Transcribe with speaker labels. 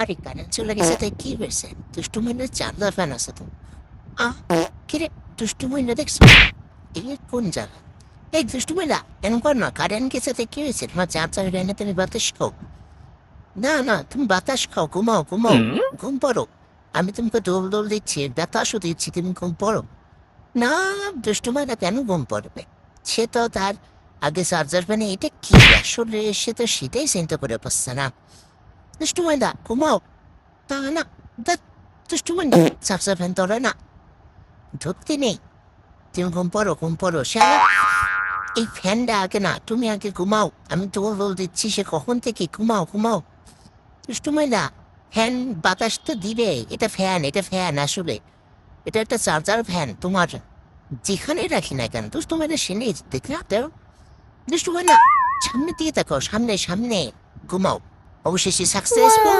Speaker 1: আরে কারেন্ট চলে গেছে তাই কি হয়েছে? দুষ্টু মহিলার চাঁদা ফ্যান আছে তো। আহ কিরে, দুষ্টু মহিলা দেখছো? এই কোন জায়গা? এই দুষ্টু মহিলা এমন কর না, কারেন্ট গেছে তাই কি হয়েছে? তোমার চার্জার এনে তুমি বাতাস খাও। না না, তুমি বাতাস খাও, ঘুমাও ঘুমাও, ঘুম পড়ো। আমি তোমাকে দোল দোল দিচ্ছি, বাতাসও দিচ্ছি, তুমি ঘুম পড়ো। না, দুষ্টু মহিলা কেন ঘুম পড়বে? সে তো তার আগে চার্জার ফ্যানে এটা কি আসলে, সে তো সেটাই চিন্তা করে পাচ্ছে না। দুষ্টু মহিলা ঘুমাও। তা না, ধ্যাৎ, দুষ্টু মহিলা চার্জার ফ্যান ধরে না, ধরতে নেই। তুমি ঘুম পড়ো ঘুম পড়ো, সে এই ফ্যানটা আগে না, তুমি আগে ঘুমাও, আমি তো বল দিচ্ছি, সে কখন থেকে ঘুমাও ঘুমাও। দুষ্টু মহিলা, ফ্যান বাতাস তো দিবে, এটা ফ্যান, এটা ফ্যান আসলে, এটা একটা চার্জার ফ্যান তোমার, যেখানে রাখি না কেন দুষ্টু মহিলা সে নেই দেখলে তো। দুষ্টু মহিলা, সামনে দিয়ে তাকাও, সামনে সামনে, ঘুমাও। অবশেষে সাকসেসফুল।